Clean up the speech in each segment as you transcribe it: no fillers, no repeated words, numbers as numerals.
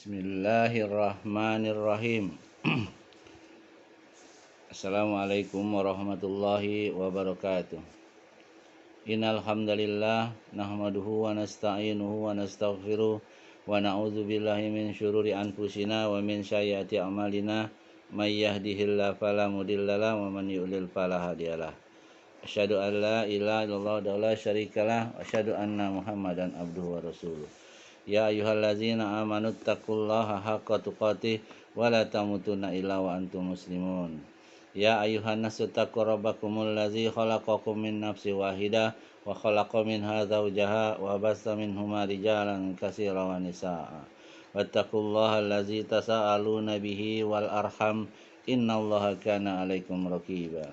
Bismillahirrahmanirrahim. Assalamualaikum warahmatullahi wabarakatuh. Innal hamdalillah nahmaduhu wa nasta'inuhu wa nastaghfiruh wa na'udzu billahi min syururi anfusina wa min sayyiati a'malina may yahdihillahu fala mudhillalah wa man yudlil fala hadiyalah. Asyhadu an la ilaha illallah wa la syarikalah wa asyhadu anna Muhammadan abduhu wa rasuluh. Ya ayyuhallazina amanu taqullaha haqqa tuqatih wa la tamutunna illa wa antum muslimun. Ya ayyuhan nasu taqu rabbakumul ladzi khalaqakum min nafsin wahidah wa khalaqa minha zawjaha wa bassa minhuma rijalan katsiran wa nisaa'a. Wattaqullaha allazi tasaaluna bihi wal arham innallaha kana 'alaikum raqiba.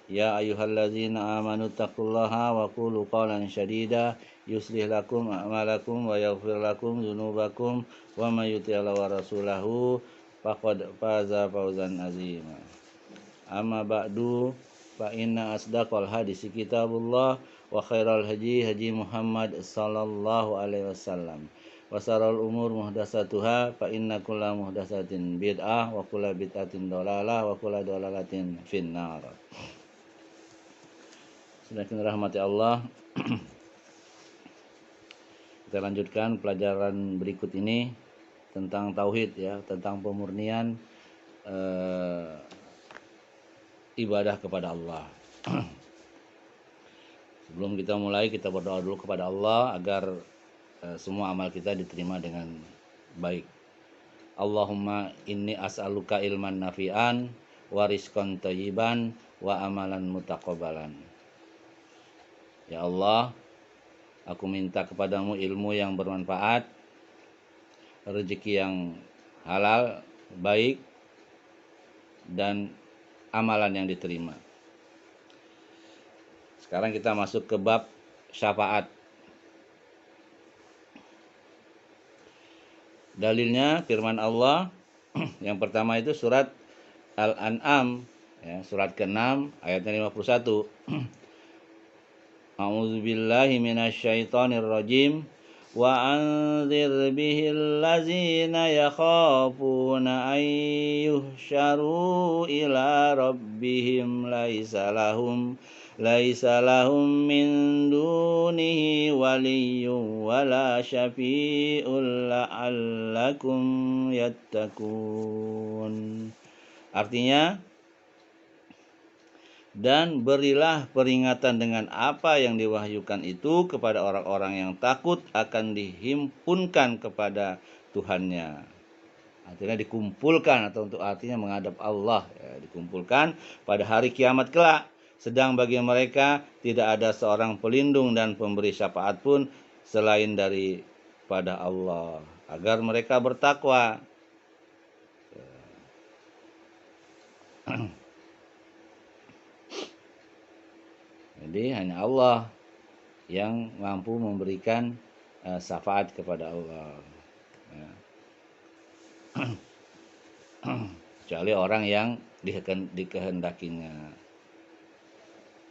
Ya ayyuhallazina amanu taqullaha wa qulu qawlan sadida yuslih lakum a'malakum wa yaghfir lakum dzunubakum wa may yuti'illah wa rasulahu faqad faza fawzan azima. Amma ba'du fa inna asdaqal hadisi kitabullah wa khairal haji Muhammad sallallahu alaihi wasallam wa syarrul umur muhdatsatuha fa inna kulla muhdatsatin bid'ah wa kulla bid'atin dhalalah wa kulla dhalalatin finnar. Sedangkan rahmati Allah. Kita lanjutkan pelajaran berikut ini tentang tauhid ya, tentang pemurnian ibadah kepada Allah. Sebelum kita mulai, kita berdoa dulu kepada Allah agar semua amal kita diterima dengan baik. Allahumma inni as'aluka ilman nafi'an wa rizqan thayyiban wa amalan mutaqabbalan. Ya Allah, aku minta kepadamu ilmu yang bermanfaat, rezeki yang halal, baik, dan amalan yang diterima. Sekarang kita masuk ke bab syafaat. Dalilnya firman Allah yang pertama itu surat Al-An'am, ya, surat ke-6 ayatnya 51. A'udzu billahi minasyaitonir rajim wa anzir bihil ladzina yakhafuna ay yuhsyaru ila rabbihim laisa lahum min dunihi waliyyun wala syafi'un la'allakum yattaqun. Artinya, dan berilah peringatan dengan apa yang diwahyukan itu kepada orang-orang yang takut akan dihimpunkan kepada Tuhannya. Artinya dikumpulkan, atau untuk artinya menghadap Allah, ya, dikumpulkan pada hari kiamat kelak. Sedang bagi mereka tidak ada seorang pelindung dan pemberi syafaat pun selain daripada Allah, agar mereka bertakwa. Jadi hanya Allah yang mampu memberikan syafaat kepada Allah. Ya. Kecuali orang yang dikehendakinya.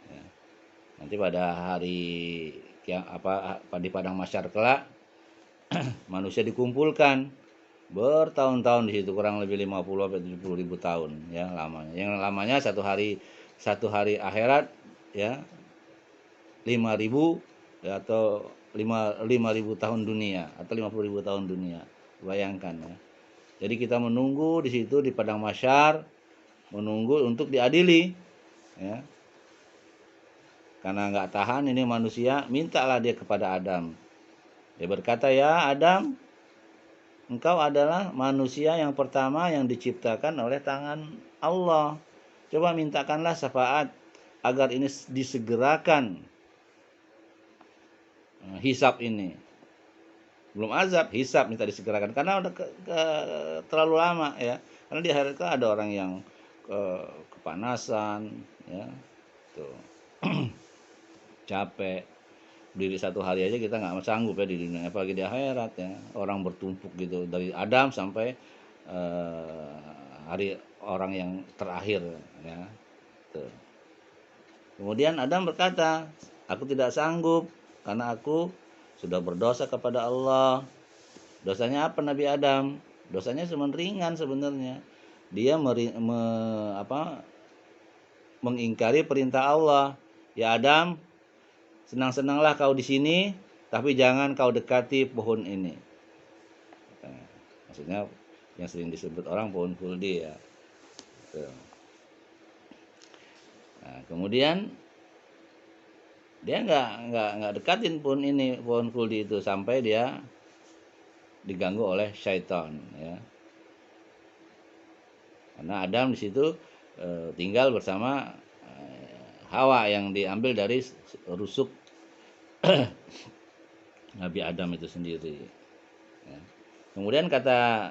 Ya. Nanti pada hari di padang mahsyar kelak manusia dikumpulkan bertahun-tahun di situ, kurang lebih 50 sampai 70 ribu tahun ya lamanya. Yang lamanya satu hari akhirat ya 5.000 ya, atau 5.000 tahun dunia atau 50.000 tahun dunia. Bayangkan ya. Jadi kita menunggu di situ di padang mahsyar, menunggu untuk diadili ya. Karena nggak tahan ini manusia, mintalah dia kepada Adam. Dia berkata, "Ya Adam, engkau adalah manusia yang pertama yang diciptakan oleh tangan Allah. Coba mintakanlah syafaat agar ini disegerakan hisab ini." Belum azab, hisab minta disegerakan karena udah terlalu lama ya. Karena di akhirat kan ada orang yang kepanasan ya, tuh capek, berdiri satu hari aja kita nggak sanggup ya di dunia, apalagi di akhirat ya. Orang bertumpuk gitu dari Adam sampai hari orang yang terakhir ya. Tuh. Kemudian Adam berkata, "Aku tidak sanggup karena aku sudah berdosa kepada Allah." Dosanya apa Nabi Adam? dosanya cuma ringan sebenarnya. Dia mengingkari perintah Allah. Ya Adam, senang-senanglah kau di sini, tapi jangan kau dekati pohon ini. Maksudnya yang sering disebut orang pohon khuldi ya. Nah, kemudian dia nggak dekatin pohon ini, pohon khuldi itu, sampai dia diganggu oleh syaitan ya. Karena Adam di situ tinggal bersama Hawa yang diambil dari rusuk Nabi Adam itu sendiri ya. Kemudian kata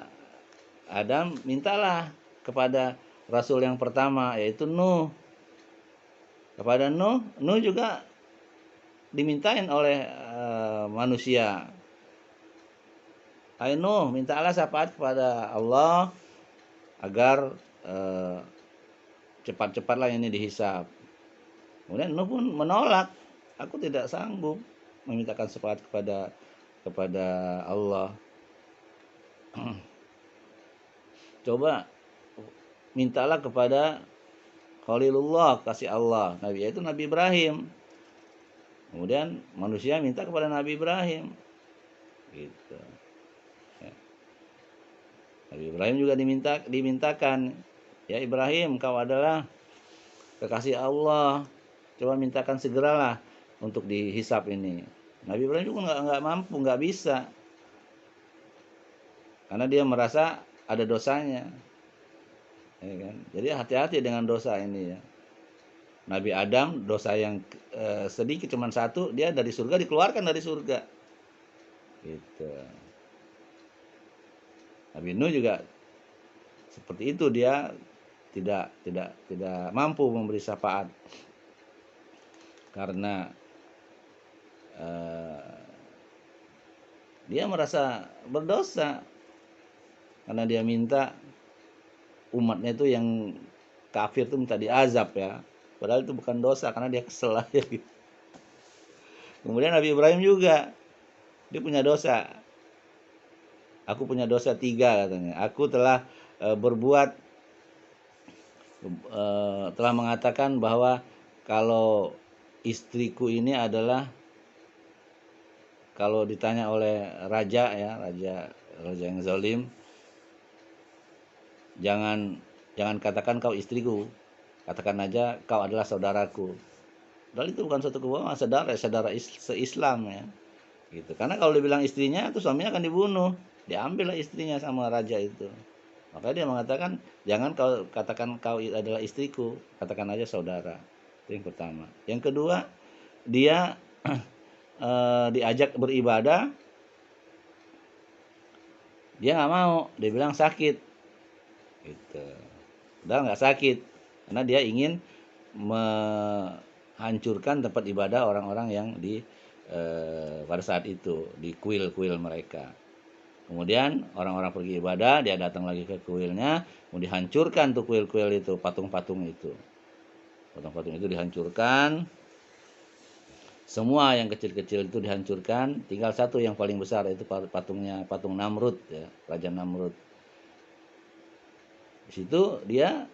Adam, mintalah kepada Rasul yang pertama, yaitu Nuh. Kepada Nuh juga dimintain oleh manusia. Hai Nuh, mintalah syafaat kepada Allah agar cepat-cepatlah ini dihisab. Kemudian Nuh pun menolak, aku tidak sanggup memintakan syafaat kepada Allah. Coba mintalah kepada Khalilullah, kasih Allah, Nabi, yaitu Nabi Ibrahim. Kemudian manusia minta kepada Nabi Ibrahim gitu ya. Nabi Ibrahim juga dimintakan, ya Ibrahim, kau adalah kekasih Allah, coba mintakan segeralah untuk dihisap ini. Nabi Ibrahim juga nggak mampu, nggak bisa, karena dia merasa ada dosanya ya kan? Jadi hati-hati dengan dosa ini ya. Nabi Adam dosa yang sedikit cuma satu, dia dari surga dikeluarkan dari surga gitu. Nabi Nuh juga seperti itu, dia tidak mampu memberi syafaat karena dia merasa berdosa, karena dia minta umatnya itu yang kafir itu minta diazab ya, padahal itu bukan dosa, karena dia kesel aja gitu. Kemudian Nabi Ibrahim juga, dia punya dosa. Aku punya dosa 3 katanya. Aku telah telah mengatakan bahwa kalau istriku ini adalah, kalau ditanya oleh raja ya, raja yang zalim, jangan katakan kau istriku, katakan aja kau adalah saudaraku. Padahal itu bukan suatu kebohongan, saudara se-Islam ya gitu. Karena kalau dibilang istrinya, itu suaminya akan dibunuh, diambillah istrinya sama raja itu. Maka dia mengatakan, jangan kau katakan kau adalah istriku, katakan aja saudara. Itu yang pertama. Yang kedua, dia diajak beribadah, dia nggak mau, dia bilang sakit gitu. Padahal nggak sakit, karena dia ingin menghancurkan tempat ibadah orang-orang yang pada saat itu di kuil mereka. Kemudian orang-orang pergi ibadah, dia datang lagi ke kuilnya, mau dihancurkan tuh kuil-kuil itu, patung-patung itu. Patung-patung itu dihancurkan. Semua yang kecil-kecil itu dihancurkan, tinggal satu yang paling besar, itu patung Namrud ya, Raja Namrud. Di situ dia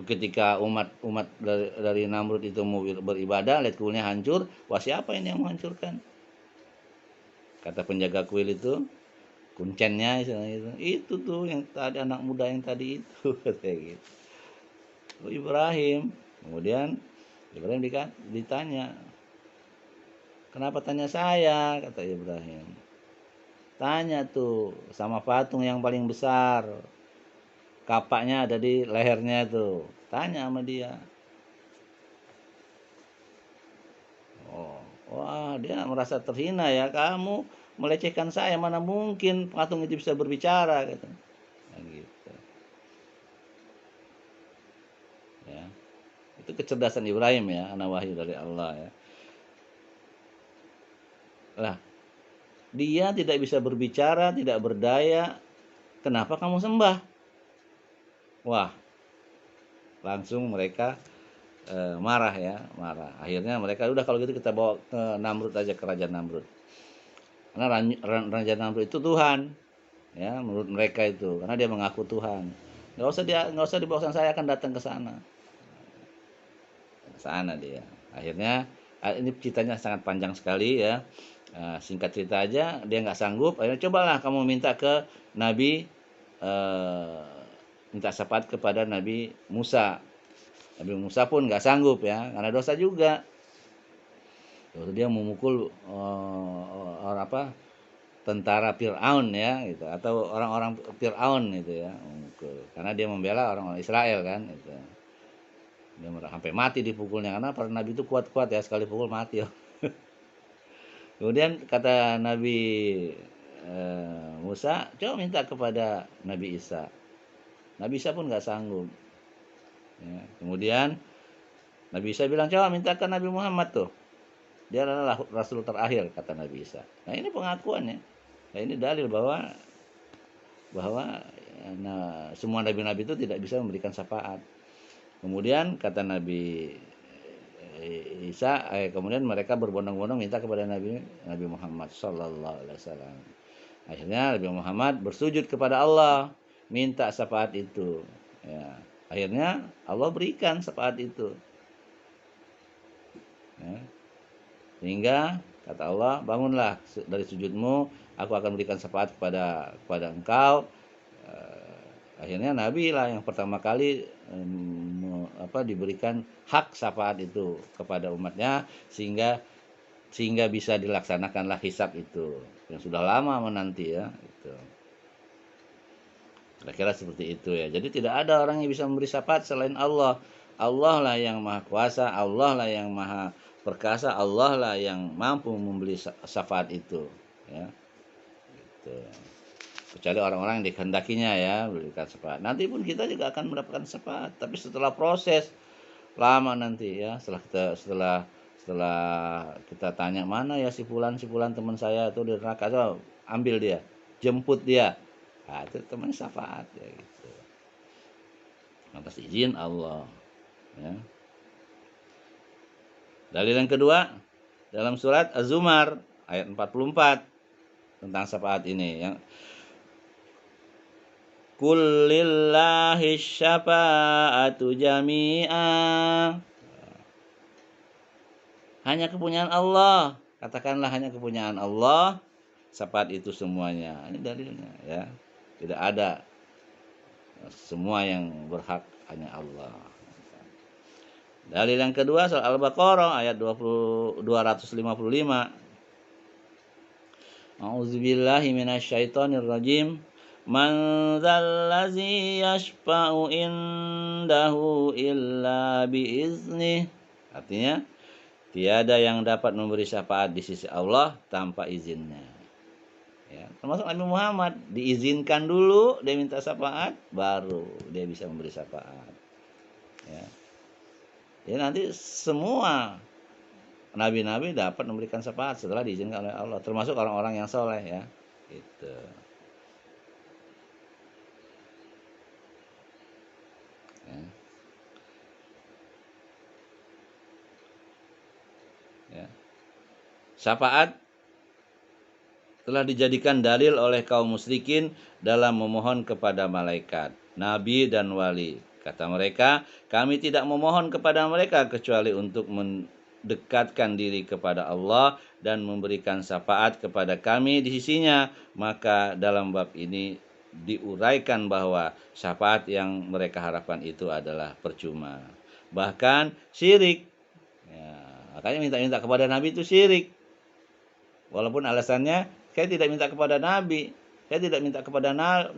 ketika umat dari Namrud itu mau beribadah, lihat kuilnya hancur, wah siapa ini yang menghancurkan? Kata penjaga kuil itu, kuncennya itu tuh yang tadi, anak muda yang tadi itu katanya gitu. Ibrahim. Kemudian Ibrahim ditanya, kenapa tanya saya? Kata Ibrahim, tanya tuh sama patung yang paling besar, kapaknya ada di lehernya tuh, tanya sama dia. Wah, dia merasa terhina ya, kamu melecehkan saya, mana mungkin patung itu bisa berbicara gitu. Nah, gitu. Ya. Itu kecerdasan Ibrahim ya, anak wahyu dari Allah ya. Lah, dia tidak bisa berbicara, tidak berdaya, kenapa kamu sembah? Wah, langsung mereka marah ya, marah. Akhirnya mereka udah kalau gitu kita bawa ke Namrud aja, kerajaan Namrud. Karena Raja Namrud itu Tuhan, ya menurut mereka itu, karena dia mengaku Tuhan. Nggak usah dibawa ke sana, saya akan datang ke sana. Ke sana dia. Akhirnya ini ceritanya sangat panjang sekali ya. Singkat cerita aja, dia nggak sanggup. Akhirnya cobalah kamu minta ke Nabi, minta syafaat kepada Nabi Musa. Nabi Musa pun nggak sanggup ya, karena dosa juga. Lalu dia memukul orang apa, tentara Fir'aun ya gitu, atau orang-orang Fir'aun gitu ya, memukul. Karena dia membela orang-orang Israel kan gitu. Dia sampai mati dipukulnya, karena para nabi itu kuat-kuat ya, sekali pukul mati. Kemudian kata Nabi Musa, coba minta kepada Nabi Isa. Nabi Isa pun nggak sanggup. Ya. Kemudian Nabi Isa bilang, coba minta ke Nabi Muhammad tuh. Dia adalah Rasul terakhir, kata Nabi Isa. Nah ini pengakuannya. Nah ini dalil bahwa semua nabi-nabi itu tidak bisa memberikan syafaat. Kemudian kata Nabi Isa, kemudian mereka berbondong-bondong minta kepada Nabi Muhammad Sallallahu Alaihi Wasallam. Akhirnya Nabi Muhammad bersujud kepada Allah, minta syafaat itu. Ya. Akhirnya Allah berikan syafaat itu. Ya. Sehingga kata Allah, bangunlah dari sujudmu, aku akan berikan syafaat kepada engkau. Akhirnya Nabi lah yang pertama kali diberikan hak syafaat itu kepada umatnya, sehingga bisa dilaksanakanlah hisab itu yang sudah lama menanti ya itu. Kira-kira seperti itu ya. Jadi tidak ada orang yang bisa memberi syafaat selain Allah. Allah lah yang maha kuasa, Allah lah yang maha perkasa, Allah lah yang mampu memberi syafaat itu ya. Gitu. Kecuali orang-orang yang dikehendakinya ya berikan syafaat. Nanti pun kita juga akan mendapatkan syafaat, tapi setelah proses lama nanti ya, setelah kita tanya, mana ya si fulan teman saya itu di neraka, so, ambil dia, jemput dia. Nah, itu teman syafaat ya gitu. Atas izin Allah ya. Dalil yang kedua dalam surat Az-Zumar ayat 44 tentang syafaat ini yang Kullillahi syafa'atu jami'a. Hanya kepunyaan Allah. Katakanlah hanya kepunyaan Allah. Syafaat itu semuanya. Ini dalilnya ya. Tidak ada. Semua yang berhak hanya Allah. Dalil yang kedua surah Al-Baqarah ayat 255. A'udzubillahi minasyaitonirrajim. Man dzallazi yashfa'u indahu illa biiznih. Artinya, tiada yang dapat memberi syafaat di sisi Allah tanpa izinnya. Ya, termasuk Nabi Muhammad diizinkan dulu, dia minta syafaat, baru dia bisa memberi syafaat. Ya. Jadi nanti semua nabi-nabi dapat memberikan syafaat setelah diizinkan oleh Allah, termasuk orang-orang yang soleh ya. Gitu. Ya. Syafaat telah dijadikan dalil oleh kaum musyrikin dalam memohon kepada malaikat, nabi dan wali. Kata mereka, kami tidak memohon kepada mereka kecuali untuk mendekatkan diri kepada Allah dan memberikan syafaat kepada kami di sisinya. Maka dalam bab ini diuraikan bahwa syafaat yang mereka harapkan itu adalah percuma, bahkan syirik. Ya, makanya minta-minta kepada Nabi itu syirik. Walaupun alasannya, saya tidak minta kepada Nabi, saya tidak minta kepada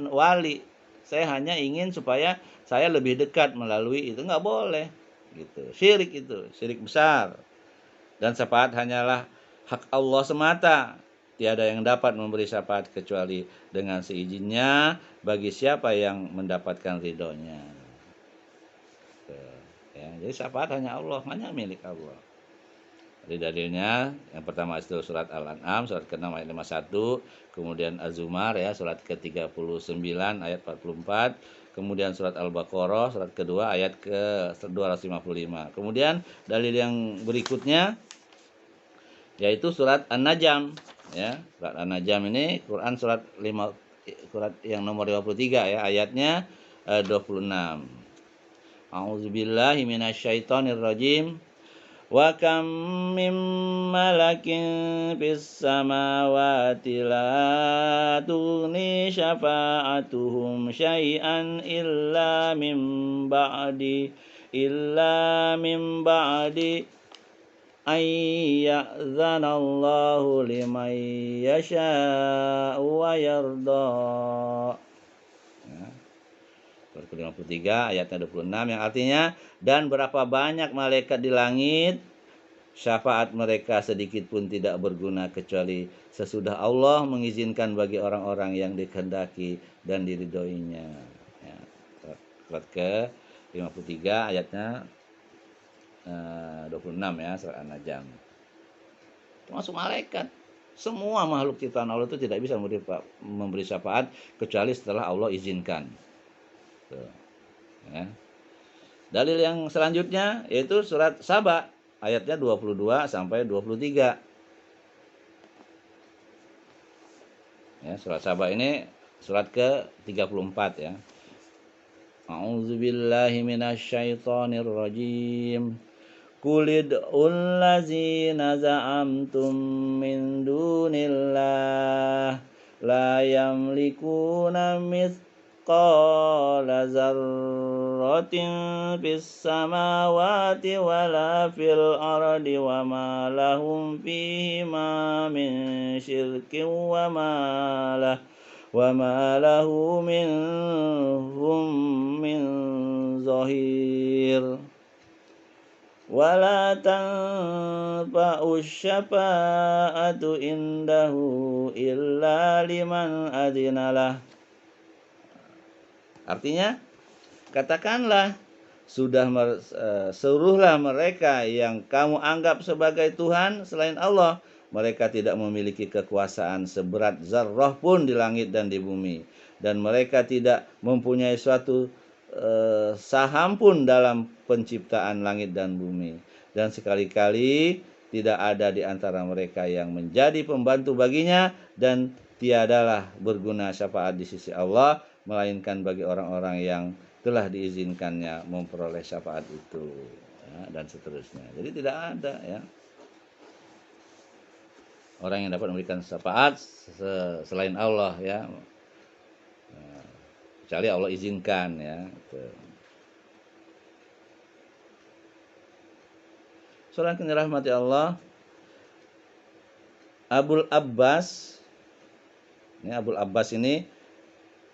wali, saya hanya ingin supaya saya lebih dekat melalui itu. Nggak boleh gitu. Syirik itu, syirik besar. Dan syafaat hanyalah hak Allah semata. Tiada yang dapat memberi syafaat kecuali dengan seizinnya bagi siapa yang mendapatkan ridhonya. Ya, jadi syafaat hanya Allah, hanya milik Allah. Jadi dalilnya yang pertama itu surat Al-An'am surat ke-6 ayat 51, kemudian Az-Zumar ya surat ke-39 ayat 44, kemudian surat Al-Baqarah, surat kedua ayat ke 255. Kemudian dalil yang berikutnya yaitu surat An-Najm, ya. Surat An-Najm ini Quran surat yang nomor 53 ya, ayatnya 26. A'udzubillahi minasyaitonirrajim. Wa kam mim malakin fis samawati la tughni syafa'atuhum syai'an illa min ba'di ayyadzanallahu liman yasha'u wa yarda. Surat ke-53 ayatnya 26 yang artinya, dan berapa banyak malaikat di langit, syafaat mereka sedikit pun tidak berguna kecuali sesudah Allah mengizinkan bagi orang-orang yang dikehendaki dan diridhoinya. Ya, surat ke-53 ayatnya 26 ya, surat An-Najm. Termasuk malaikat. Semua makhluk ciptaan Allah itu tidak bisa memberi syafaat kecuali setelah Allah izinkan. Tuh. Ya. Dalil yang selanjutnya yaitu surat Saba ayatnya 22 sampai 23. Ya, surat Saba ini surat ke-34 ya. A'udzubillahi minasyaitonirrajim. Qulid'ul ladzina za'amtum min dunillah la yamlikuna mithqala dzarratin fis samawati wala fil ardi wa ma lahum fihima min syirkin wa ma lahu minhum min zahir. Wala tanfa'u syafa'atu indahu illa liman adinalah. Artinya, katakanlah, suruhlah mereka yang kamu anggap sebagai Tuhan selain Allah, mereka tidak memiliki kekuasaan seberat zarrah pun di langit dan di bumi, dan mereka tidak mempunyai suatu saham pun dalam penciptaan langit dan bumi, dan sekali-kali tidak ada di antara mereka yang menjadi pembantu baginya, dan tiadalah berguna syafaat di sisi Allah melainkan bagi orang-orang yang telah diizinkannya memperoleh syafaat itu, ya, dan seterusnya. Jadi tidak ada ya orang yang dapat memberikan syafaat selain Allah ya, kecuali Allah izinkan ya. Saudara yang dirahmati Allah, Abul Abbas ini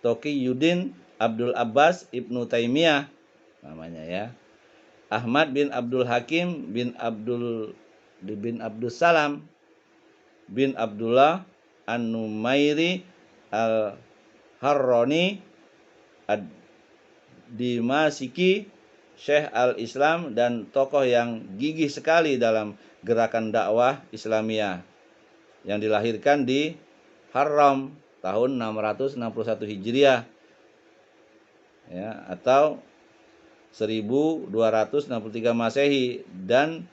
Taqiyuddin Abdul Abbas Ibnu Taimiyah namanya ya. Ahmad bin Abdul Hakim bin Abdul Salam bin Abdullah An-Numairi Al-Harrani Ad-Dimasiki, Syekh Al-Islam dan tokoh yang gigih sekali dalam gerakan dakwah Islamiyah, yang dilahirkan di Haram tahun 661 Hijriah ya, atau 1263 Masehi, dan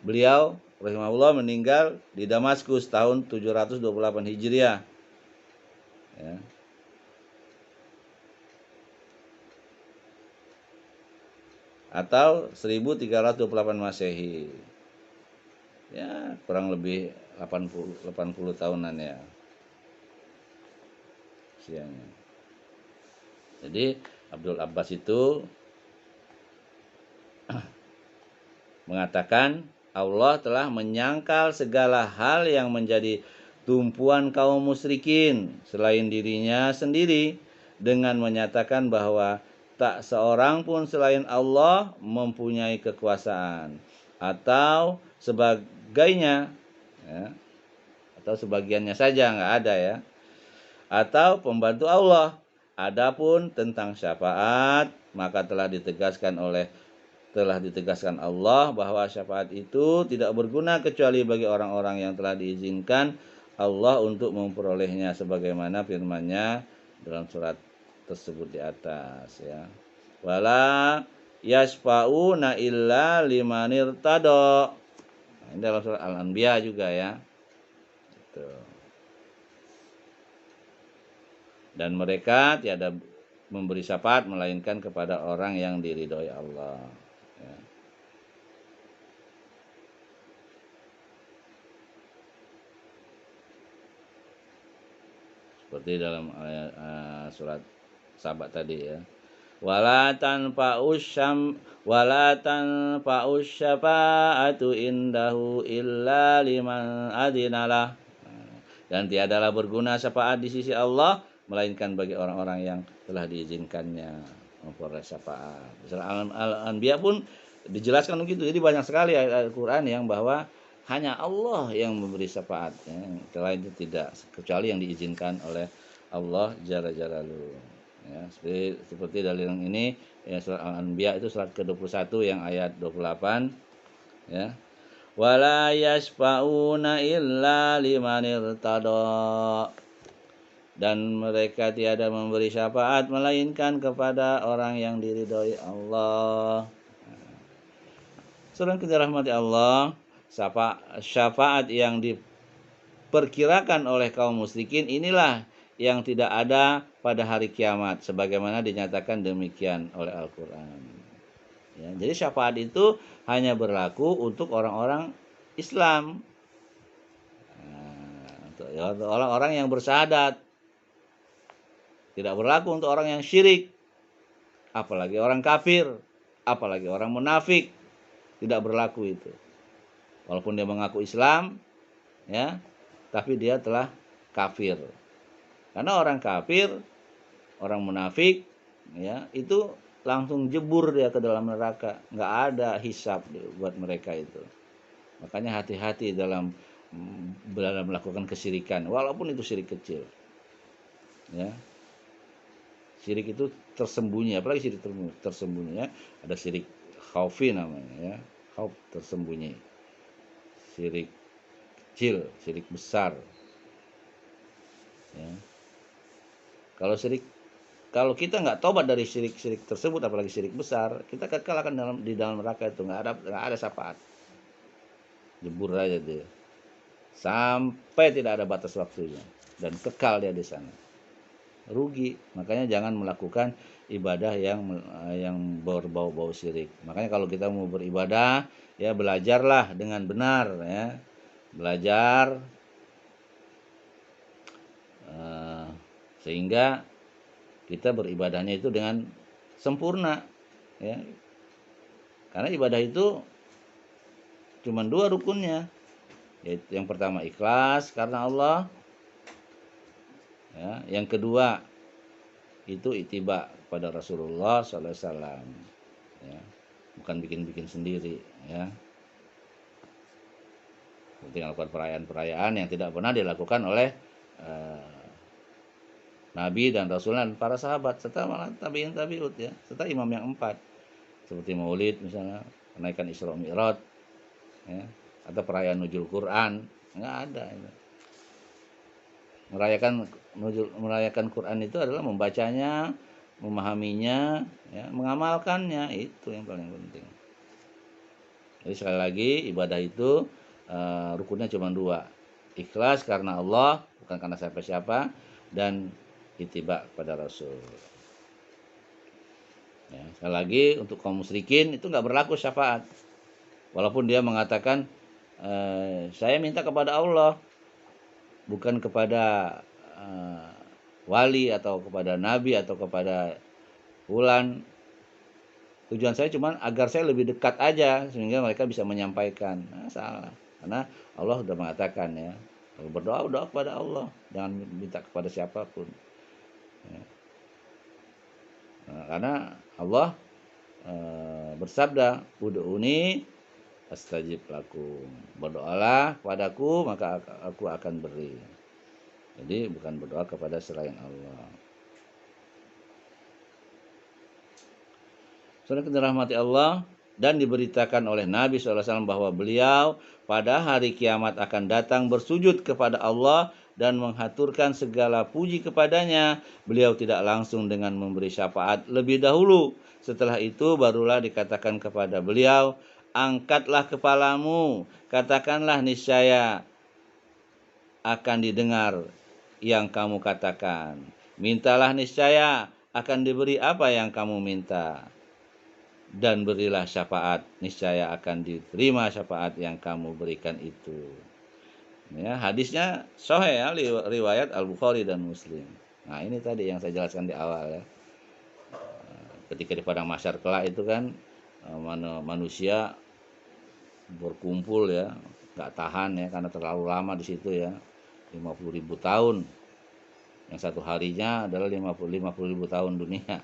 beliau rahimahullah meninggal di Damaskus tahun 728 Hijriah ya. Atau 1328 Masehi. Ya, kurang lebih 80 tahunan ya usianya. Jadi Abdul Abbas itu mengatakan Allah telah menyangkal segala hal yang menjadi tumpuan kaum musyrikin selain dirinya sendiri, dengan menyatakan bahwa tak seorang pun selain Allah mempunyai kekuasaan atau sebagainya ya, atau sebagiannya saja, nggak ada ya, atau pembantu Allah. Adapun tentang syafaat, maka telah ditegaskan Allah bahwa syafaat itu tidak berguna kecuali bagi orang-orang yang telah diizinkan Allah untuk memperolehnya, sebagaimana firman-Nya dalam surat tersebut di atas ya. Wala yasfauna illa limanir tado. Nah, ini dalam surat Al-Anbiya juga ya. Gitu. Dan mereka tiada memberi syafaat melainkan kepada orang yang diridhoi Allah. Ya. Seperti dalam ayat, surat Sabat tadi ya. Wala tanfa'us syafa'atu indahu illa liman adinalah. Dan tiadalah berguna syafaat di sisi Allah melainkan bagi orang-orang yang telah diizinkannya memperoleh syafaat. Surah Al-Anbiya pun dijelaskan begitu. Jadi banyak sekali ayat Al-Qur'an yang bahwa hanya Allah yang memberi syafaat, ya. Selain itu tidak, kecuali yang diizinkan oleh Allah Jalla Jalaluhu. Ya, seperti dalil yang ini ya, surat Al-Anbiya itu surat ke-21 yang ayat 28 ya. Wala yasfauna illa liman irtada. Dan mereka tiada memberi syafaat melainkan kepada orang yang diridhoi Allah. Saudara kita rahmati Allah, syafaat yang diperkirakan oleh kaum musyrikin inilah yang tidak ada pada hari kiamat, sebagaimana dinyatakan demikian oleh Al-Quran. Ya, jadi syafaat itu hanya berlaku untuk orang-orang Islam, untuk orang-orang yang bersyahadat. Tidak berlaku untuk orang yang syirik, apalagi orang kafir, apalagi orang munafik. Tidak berlaku itu. Walaupun dia mengaku Islam, ya, tapi dia telah kafir. Karena orang kafir, orang munafik, ya, itu langsung jebur dia ke dalam neraka. Nggak ada hisab buat mereka itu. Makanya hati-hati dalam melakukan kesyirikan, walaupun itu syirik kecil. Ya. Syirik itu tersembunyi, apalagi syirik tersembunyi ya. Ada syirik khaufi namanya ya. Khauf tersembunyi. Syirik kecil, syirik besar. Ya. Kalau kita nggak tobat dari syirik-syirik tersebut, apalagi syirik besar, kita kekal akan di dalam neraka itu, nggak ada syafaat, jebur aja dia sampai tidak ada batas waktunya dan kekal dia di sana, rugi. Makanya jangan melakukan ibadah yang berbau-bau syirik. Makanya kalau kita mau beribadah ya belajarlah dengan benar ya, belajar sehingga kita beribadahnya itu dengan sempurna ya. Karena ibadah itu cuma 2 rukunnya, yaitu yang pertama ikhlas karena Allah ya, yang kedua itu ittiba kepada Rasulullah SAW ya, bukan bikin-bikin sendiri ya. Seperti melakukan perayaan-perayaan yang tidak pernah dilakukan oleh Nabi dan Rasul dan para sahabat serta tabi'in tabi'ut ya, serta imam yang 4 seperti Maulid misalnya, kenaikan Isra Mi'raj ya, atau perayaan nuzul Quran, nggak ada ya. Merayakan Quran itu adalah membacanya, memahaminya ya, mengamalkannya, itu yang paling penting. Jadi sekali lagi ibadah itu rukunnya cuma 2, ikhlas karena Allah bukan karena siapa-siapa, dan ittiba kepada Rasul. Ya, sekali lagi untuk kaum musyrikin itu nggak berlaku syafaat, walaupun dia mengatakan saya minta kepada Allah, bukan kepada wali atau kepada nabi atau kepada fulan. Tujuan saya cuma agar saya lebih dekat aja sehingga mereka bisa menyampaikan. Nah, salah. Karena Allah sudah mengatakan ya, berdoa kepada Allah, jangan minta kepada siapapun. Ya. Nah, karena Allah bersabda, ud'uni astajib lakum, berdoalah kepadaku maka aku akan beri. Jadi bukan berdoa kepada selain Allah. Saudara kita rahmati Allah, dan diberitakan oleh Nabi SAW bahwa beliau pada hari kiamat akan datang bersujud kepada Allah dan menghaturkan segala puji kepadanya. Beliau tidak langsung dengan memberi syafaat lebih dahulu. Setelah itu barulah dikatakan kepada beliau, angkatlah kepalamu, katakanlah niscaya akan didengar yang kamu katakan. Mintalah niscaya akan diberi apa yang kamu minta. Dan berilah syafaat, niscaya akan diterima syafaat yang kamu berikan itu. Ya, hadisnya sahih ya, riwayat Al-Bukhari dan Muslim. Nah, ini tadi yang saya jelaskan di awal ya. Ketika di padang mahsyar kelak itu kan manusia berkumpul ya, nggak tahan ya karena terlalu lama di situ ya. 50.000 tahun. Yang satu harinya adalah 50.000 tahun dunia.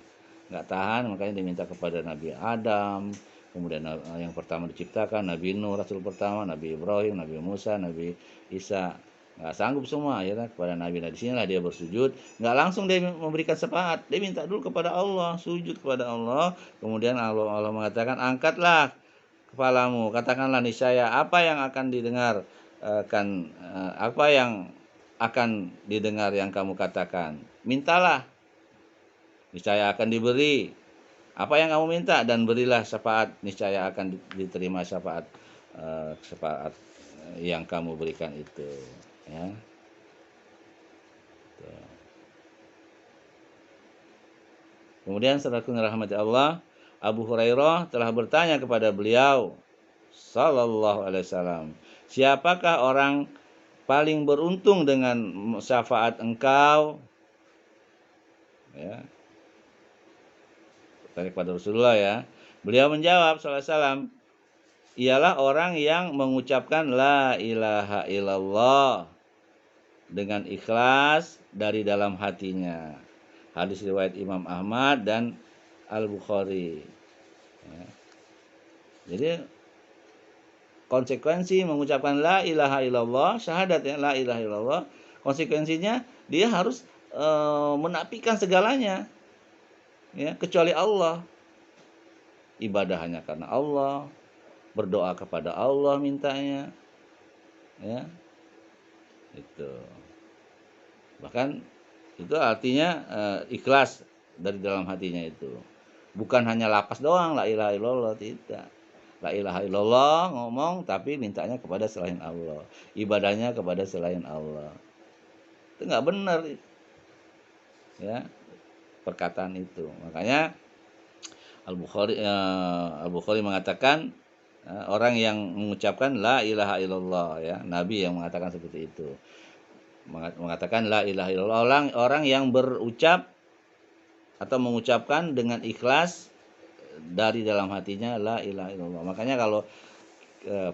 Nggak tahan, makanya diminta kepada Nabi Adam, kemudian yang pertama diciptakan Nabi Nuh, Rasul pertama, Nabi Ibrahim, Nabi Musa, Nabi Isa. Nggak sanggup semua ya kepada Nabi. Nah disinilah dia bersujud, nggak langsung dia memberikan syafaat, dia minta dulu kepada Allah, sujud kepada Allah, kemudian Allah mengatakan angkatlah kepalamu, katakanlah niscaya apa yang akan didengar apa yang akan didengar yang kamu katakan, mintalah niscaya akan diberi apa yang kamu minta, dan berilah syafaat, niscaya akan diterima syafaat yang kamu berikan itu ya. Kemudian saudaraku rahmati Allah, Abu Hurairah telah bertanya kepada beliau sallallahu alaihi wasallam, siapakah orang paling beruntung dengan syafaat engkau? Ya, tanya kepada Rasulullah ya. Beliau menjawab sallallahu alaihi wasallam, ialah orang yang mengucapkan la ilaha illallah dengan ikhlas dari dalam hatinya. Hadis riwayat Imam Ahmad dan Al-Bukhari. Ya. Jadi konsekuensi mengucapkan la ilaha illallah, syahadat ya, la ilaha illallah, konsekuensinya dia harus menafikan segalanya ya, kecuali Allah. Ibadah hanya karena Allah, berdoa kepada Allah mintanya ya. Itu bahkan itu artinya ikhlas dari dalam hatinya itu, bukan hanya lapas doang la ilaha illallah, tidak. La ilaha illallah ngomong tapi mintanya kepada selain Allah, ibadahnya kepada selain Allah, itu nggak benar ya perkataan itu. Makanya Al-Bukhari mengatakan orang yang mengucapkan la ilaha illallah ya, Nabi yang mengatakan seperti itu, mengatakan la ilaha illallah, orang yang berucap atau mengucapkan dengan ikhlas dari dalam hatinya la ilaha illallah. Makanya kalau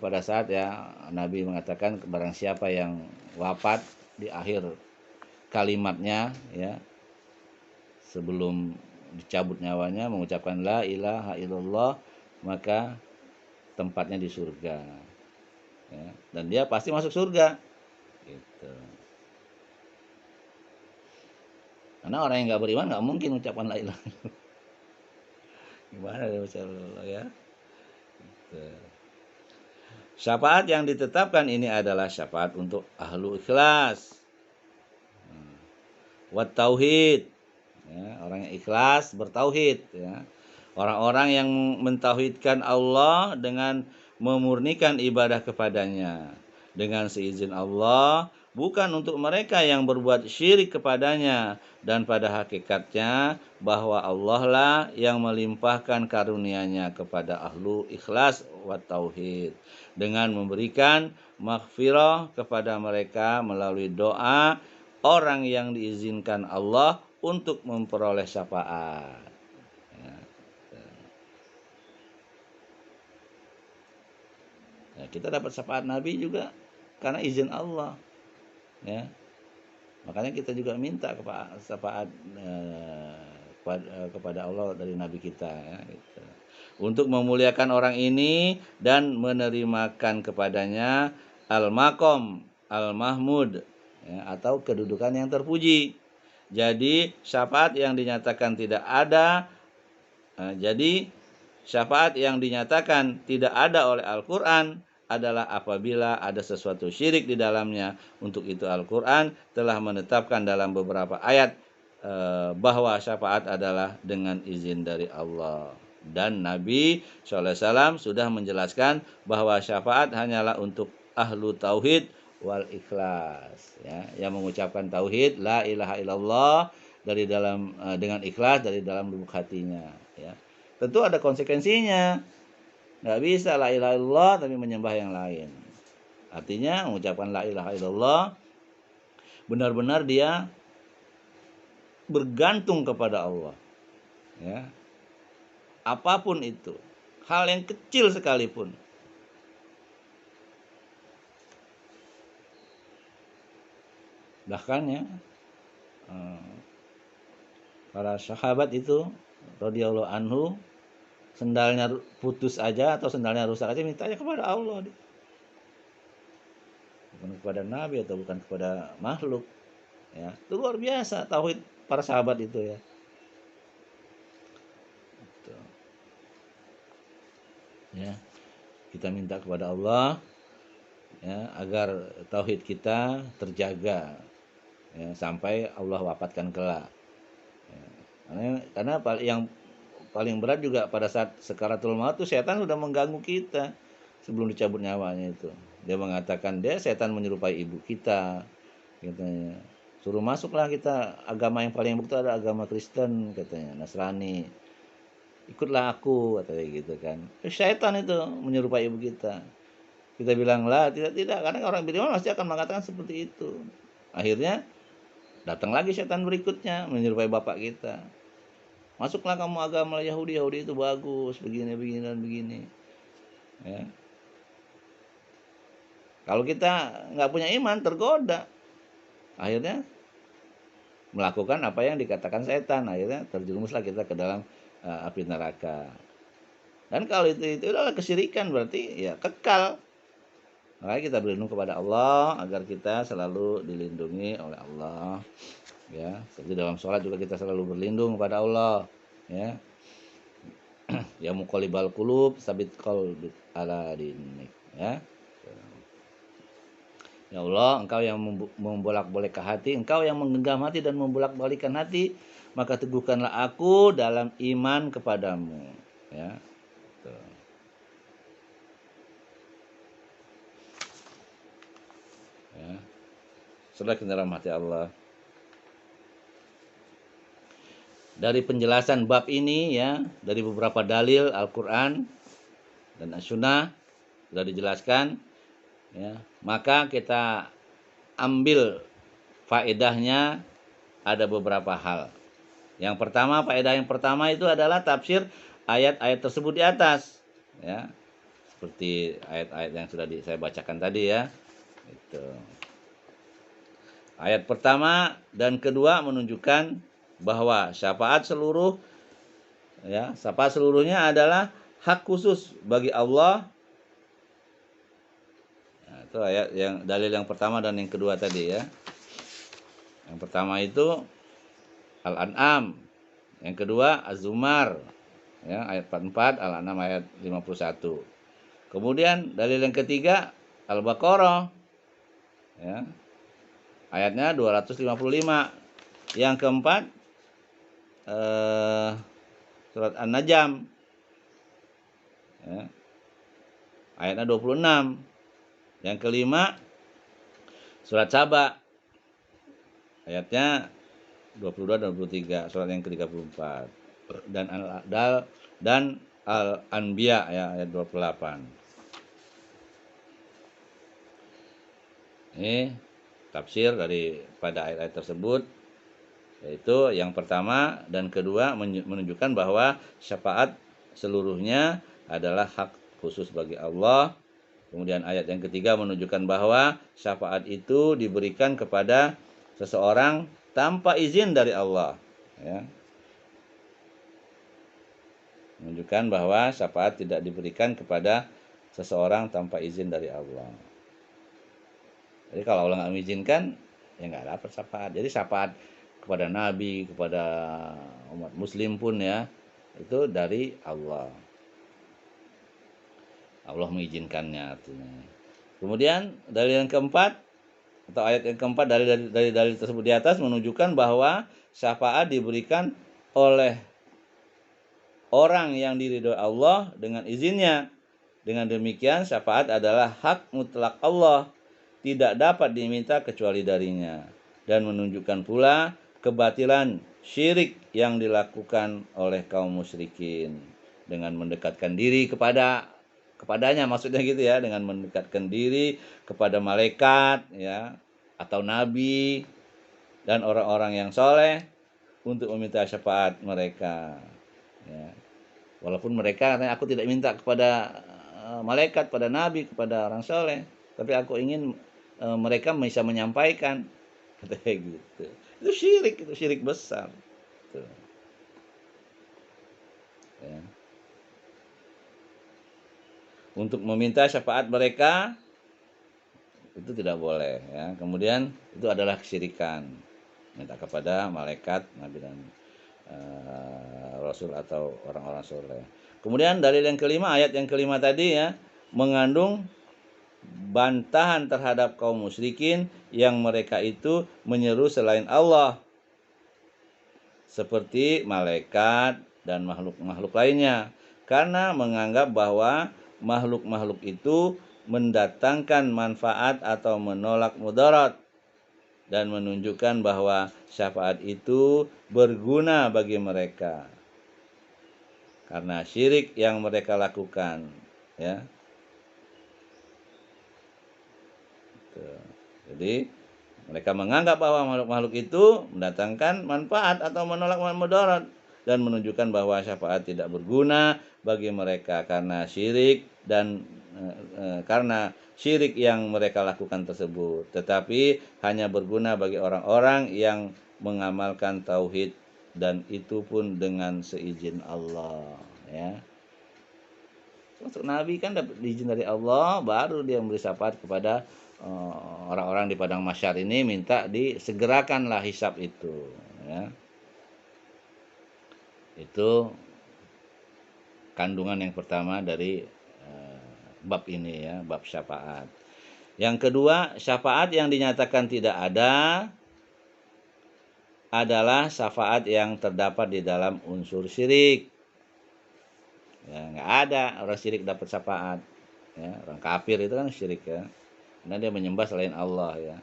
pada saat ya Nabi mengatakan barang siapa yang wafat di akhir kalimatnya ya, sebelum dicabut nyawanya mengucapkan la ilaha illallah, maka tempatnya di surga ya, dan dia pasti masuk surga gitu. Karena orang yang nggak beriman nggak mungkin mengucapkan la ilaha illallah. Gimana ya gitu. Syafaat yang ditetapkan ini adalah syafaat untuk ahlu ikhlas wa tauhid ya, orang yang ikhlas bertauhid ya. Orang-orang yang mentauhidkan Allah dengan memurnikan ibadah kepadanya dengan seizin Allah, bukan untuk mereka yang berbuat syirik kepadanya, dan pada hakikatnya bahwa Allah lah yang melimpahkan karunia-Nya kepada ahlu ikhlas wa tauhid dengan memberikan maghfirah kepada mereka melalui doa orang yang diizinkan Allah untuk memperoleh syafaat. Ya, kita dapat syafaat Nabi juga karena izin Allah. Ya, makanya kita juga minta syafaat kepada Allah dari Nabi kita. Ya, gitu. Untuk memuliakan orang ini dan menerimakan kepadanya al-maqam al-mahmud ya, atau kedudukan yang terpuji. Jadi syafaat yang dinyatakan tidak ada, jadi syafaat yang dinyatakan tidak ada oleh Al-Quran adalah apabila ada sesuatu syirik di dalamnya. Untuk itu Al-Quran telah menetapkan dalam beberapa ayat bahwa syafaat adalah dengan izin dari Allah. Dan Nabi SAW sudah menjelaskan bahwa syafaat hanyalah untuk ahlu tauhid wal ikhlas, ya, yang mengucapkan tauhid la ilaha illallah dari dalam dengan ikhlas dari dalam lubuk hatinya, ya. Tentu ada konsekuensinya. Nggak bisa la ilaha illallah tapi menyembah yang lain. Artinya mengucapkan la ilaha illallah benar-benar dia bergantung kepada Allah, ya. Apapun itu, hal yang kecil sekalipun. Bahkan ya, para sahabat itu radhiyallahu anhu, sendalnya putus aja atau sendalnya rusak aja mintanya kepada Allah, bukan kepada Nabi atau bukan kepada makhluk, ya. Itu luar biasa tauhid para sahabat itu, ya. Ya, kita minta kepada Allah, ya, agar tauhid kita terjaga, ya, sampai Allah wafatkan kelak, ya. Karena yang paling berat juga pada saat sekaratul maut itu setan sudah mengganggu kita sebelum dicabut nyawanya itu. Dia mengatakan setan menyerupai ibu kita, katanya. Suruh masuklah kita, agama yang paling betul ada agama Kristen, katanya, Nasrani. Ikutlah aku, katanya gitu kan. Syaitan itu menyerupai ibu kita. Kita bilang lah tidak, karena orang beriman pasti akan mengatakan seperti itu. Akhirnya datang lagi syaitan berikutnya menyerupai bapak kita. Masuklah kamu agama Yahudi itu bagus, begini dan begini, ya. Kalau kita nggak punya iman, tergoda, akhirnya melakukan apa yang dikatakan setan, akhirnya terjerumuslah kita ke dalam api neraka. Dan kalau itu adalah kesyirikan, berarti ya kekal. Makanya kita berlindung kepada Allah agar kita selalu dilindungi oleh Allah, ya. Seperti dalam sholat juga kita selalu berlindung kepada Allah, ya. Ya muqallibal qulub sabit qalbi ala dinik, ya. Ya Allah, Engkau yang membolak-balikkan hati, Engkau yang menggenggam hati dan membolak-balikkan hati, maka teguhkanlah aku dalam iman kepadamu, ya. Tuh. Ya. Saudara dalam hati Allah. Dari penjelasan bab ini, ya, dari beberapa dalil Al-Qur'an dan As-Sunnah sudah dijelaskan, ya, maka kita ambil faedahnya ada beberapa hal. Yang pertama, faedah yang pertama itu adalah tafsir ayat-ayat tersebut di atas, ya. Seperti ayat-ayat yang sudah saya bacakan tadi, ya. Itu. Ayat pertama dan kedua menunjukkan bahwa syafaat seluruhnya adalah hak khusus bagi Allah. Nah, itu ayat dalil yang pertama dan yang kedua tadi, ya. Yang pertama itu Al-An'am, yang kedua Az-Zumar, ya, ayat 44, Al-An'am ayat 51. Kemudian dalil yang ketiga Al-Baqarah, ya, ayatnya 255. Yang keempat surat An-Najm, ya, ayatnya 26. Yang kelima surat Saba, ayatnya 22 dan 23, surat yang ke-34. Dan Al-Anbiya, ya, ayat 28. Ini tafsir pada ayat-ayat tersebut, yaitu yang pertama dan kedua menunjukkan bahwa syafaat seluruhnya adalah hak khusus bagi Allah. Kemudian ayat yang ketiga menunjukkan bahwa syafaat itu diberikan kepada seseorang tanpa izin dari Allah, ya. Menunjukkan bahwa syafaat tidak diberikan kepada seseorang tanpa izin dari Allah. Jadi kalau Allah nggak mengizinkan, ya nggak dapat syafaat. Jadi syafaat kepada Nabi, kepada umat Muslim pun, ya, itu dari Allah. Allah mengizinkannya artinya. Kemudian dalil yang keempat atau ayat yang keempat dari dalil tersebut di atas menunjukkan bahwa syafaat diberikan oleh orang yang diridhoi Allah dengan izinnya. Dengan demikian syafaat adalah hak mutlak Allah, tidak dapat diminta kecuali darinya, dan menunjukkan pula kebatilan syirik yang dilakukan oleh kaum musyrikin dengan mendekatkan diri kepadanya, maksudnya gitu ya, dengan mendekatkan diri kepada malaikat ya atau nabi dan orang-orang yang soleh untuk meminta syafaat mereka ya. Walaupun mereka katanya, aku tidak minta kepada malaikat, pada nabi, kepada orang soleh, tapi aku ingin mereka bisa menyampaikan, katanya gitu. Itu syirik besar. Tuh. Ya. Untuk meminta syafaat mereka itu tidak boleh. Ya. Kemudian itu adalah kesyirikan, minta kepada malaikat, nabi dan rasul atau orang-orang soleh. Kemudian dalil yang kelima, ayat yang kelima tadi ya, mengandung bantahan terhadap kaum musyrikin yang mereka itu menyeru selain Allah seperti malaikat dan makhluk-makhluk lainnya, karena menganggap bahwa makhluk-makhluk itu mendatangkan manfaat atau menolak mudarat, dan menunjukkan bahwa syafaat itu berguna bagi mereka karena syirik yang mereka lakukan ya. Jadi mereka menganggap bahwa makhluk-makhluk itu mendatangkan manfaat atau menolak mudarat, dan menunjukkan bahwa syafaat tidak berguna bagi mereka karena syirik dan karena syirik yang mereka lakukan tersebut, tetapi hanya berguna bagi orang-orang yang mengamalkan tauhid, dan itu pun dengan seizin Allah ya. Untuk nabi kan dapat izin dari Allah, baru dia memberi syafaat kepada orang-orang di padang mahsyar ini, minta disegerakanlah hisab itu ya. Itu kandungan yang pertama dari bab ini ya, bab syafaat. Yang kedua, syafaat yang dinyatakan tidak ada adalah syafaat yang terdapat di dalam unsur syirik. Ya, nggak ada orang syirik dapat syafaat. Ya, orang kafir itu kan syirik ya, karena dia menyembah selain Allah ya.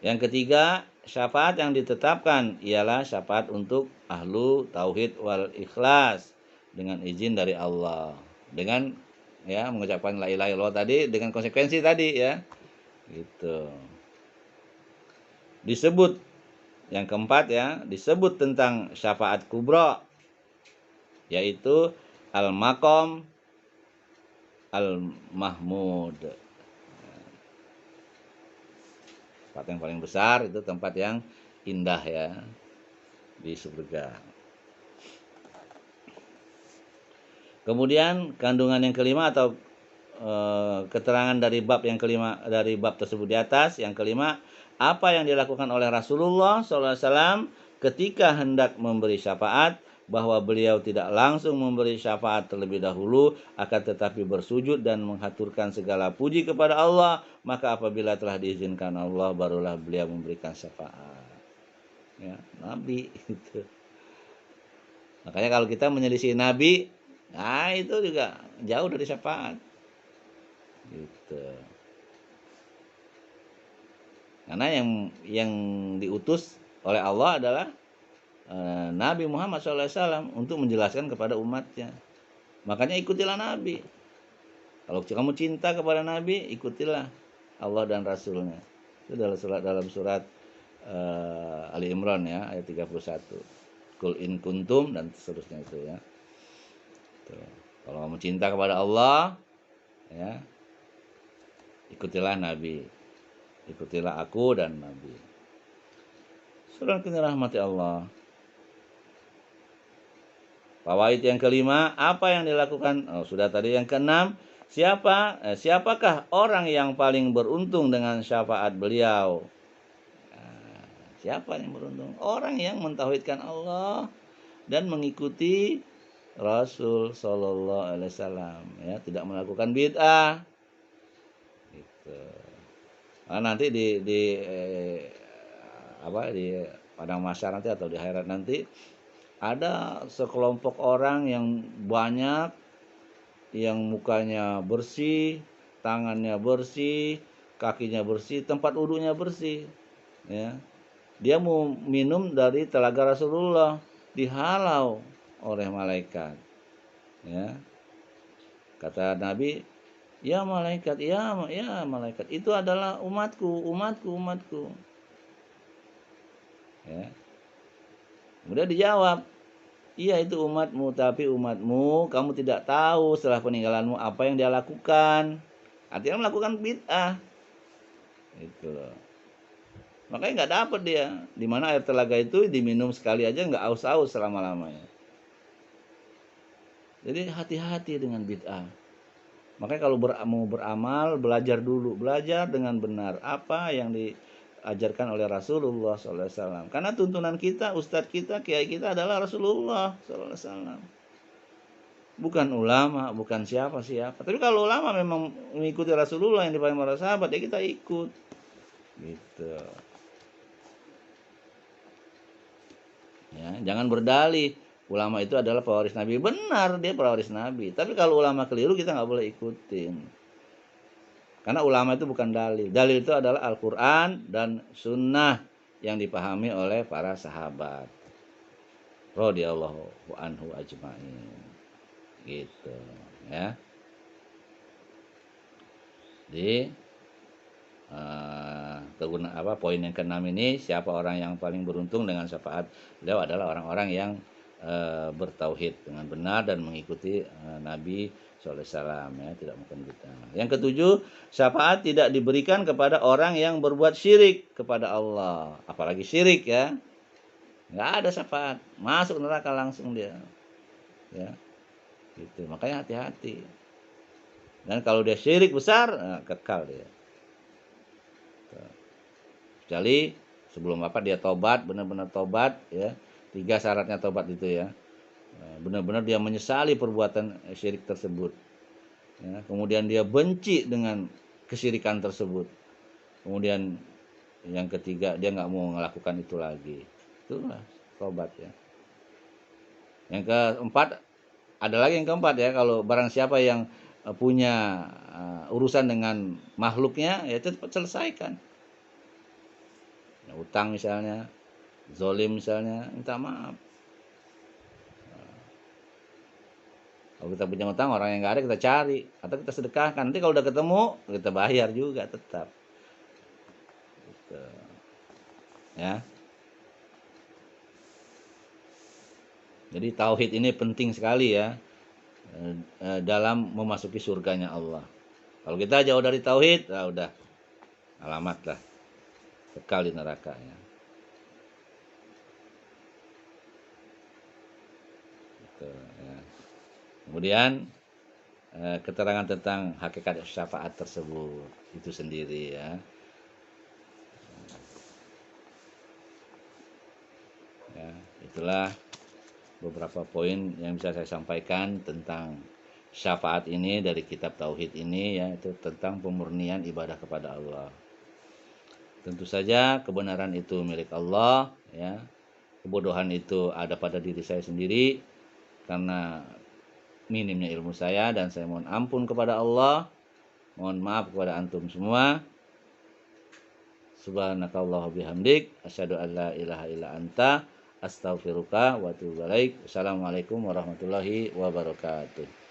Yang ketiga, syafaat yang ditetapkan ialah syafaat untuk ahlu tauhid wal ikhlas dengan izin dari Allah, dengan ya mengucapkan la ilaha illallah tadi dengan konsekuensi tadi ya. Gitu. Disebut yang keempat ya, disebut tentang syafaat kubra, yaitu al-maqam al-mahmud. Tempat yang paling besar, itu tempat yang indah ya di surga. Kemudian kandungan yang kelima atau keterangan dari bab yang kelima, dari bab tersebut di atas, yang kelima, apa yang dilakukan oleh Rasulullah SAW ketika hendak memberi syafaat, bahwa beliau tidak langsung memberi syafaat terlebih dahulu, akan tetapi bersujud dan menghaturkan segala puji kepada Allah. Maka apabila telah diizinkan Allah, barulah beliau memberikan syafaat ya, Nabi itu. Makanya kalau kita menyelisih Nabi, nah itu juga jauh dari syafaat gitu. Karena yang diutus oleh Allah adalah Nabi Muhammad SAW untuk menjelaskan kepada umatnya. Makanya ikutilah Nabi. Kalau kamu cinta kepada Nabi, ikutilah Allah dan Rasulnya. Itu dalam surat Ali Imran ya, ayat 31. Qul in kuntum, dan seterusnya itu ya. Tuh. Kalau kamu cinta kepada Allah, ya, ikutilah Nabi. Ikutilah aku dan Nabi. Saudara yang dirahmati Allah. Fawaid yang kelima, apa yang dilakukan? Oh, sudah tadi. Yang keenam, siapakah orang yang paling beruntung dengan syafaat beliau? Nah, siapa yang beruntung? Orang yang mentauhidkan Allah dan mengikuti Rasul Sallallahu Alaihi Wasallam, ya, tidak melakukan bid'ah. Gitu. Nah, nanti di padang mahsyar nanti atau di akhirat nanti ada sekelompok orang yang banyak, yang mukanya bersih, tangannya bersih, kakinya bersih, tempat wudhunya bersih, ya. Dia mau minum dari telaga Rasulullah, dihalau oleh malaikat, ya. Kata Nabi, ya malaikat, ya malaikat, itu adalah umatku, umatku. Ya. Kemudian dijawab, iya itu umatmu, tapi umatmu kamu tidak tahu setelah peninggalanmu apa yang dia lakukan. Artinya melakukan bid'ah. Itu loh. Makanya nggak dapat dia. Di mana air telaga itu diminum sekali aja nggak aus-aus selama-lamanya. Jadi hati-hati dengan bid'ah. Makanya kalau mau beramal, belajar dulu, belajar dengan benar apa yang diajarkan oleh Rasulullah SAW. Karena tuntunan kita, ustadz kita, kiai kita adalah Rasulullah SAW. Bukan ulama, bukan siapa-siapa. Tapi kalau ulama memang mengikuti Rasulullah yang dipahami para sahabat, ya kita ikut. Gitu. Ya, jangan berdalih ulama itu adalah pewaris Nabi. Benar, dia pewaris Nabi. Tapi kalau ulama keliru, kita nggak boleh ikutin. Karena ulama itu bukan dalil. Dalil itu adalah Al-Quran dan Sunnah yang dipahami oleh para sahabat. Radhiyallahu anhu ajma'in. Gitu, ya. Di poin yang ke-6 ini, siapa orang yang paling beruntung dengan syafaat beliau adalah orang-orang yang bertauhid dengan benar dan mengikuti Nabi SAW, ya, tidak mungkin bid'ah. Yang ketujuh, syafaat tidak diberikan kepada orang yang berbuat syirik kepada Allah, apalagi syirik, ya, nggak ada syafaat, masuk neraka langsung dia, ya, gitu. Makanya hati-hati. Dan kalau dia syirik besar, kekal dia. Kecuali sebelum dia tobat, benar-benar tobat, ya. 3 syaratnya tobat itu, ya. Benar-benar dia menyesali perbuatan syirik tersebut, ya. Kemudian dia benci dengan kesyirikan tersebut. Kemudian yang ketiga, dia nggak mau melakukan itu lagi. Itulah tobat, ya. Yang keempat, ada lagi yang keempat, ya. Kalau barang siapa yang punya urusan dengan makhluknya, ya cepat selesaikan. Utang misalnya, zolim misalnya, minta maaf. Kalau kita punya utang, orang yang nggak ada kita cari atau kita sedekahkan. Nanti kalau udah ketemu, kita bayar juga tetap. Gitu. Ya. Jadi tauhid ini penting sekali, ya, dalam memasuki surganya Allah. Kalau kita jauh dari tauhid, udah alamat lah, kekal di neraka, ya. Gitu, ya. Kemudian keterangan tentang hakikat syafaat tersebut itu sendiri, ya. Ya, itulah beberapa poin yang bisa saya sampaikan tentang syafaat ini dari kitab tauhid ini, ya, itu tentang pemurnian ibadah kepada Allah. Tentu saja kebenaran itu milik Allah, ya. Kebodohan itu ada pada diri saya sendiri karena minimnya ilmu saya, dan saya mohon ampun kepada Allah. Mohon maaf kepada antum semua. Subhanakallah bihamdik, asyhadu an la ilaha illa anta, astaghfiruka wa atubu ilaik. Assalamualaikum warahmatullahi wabarakatuh.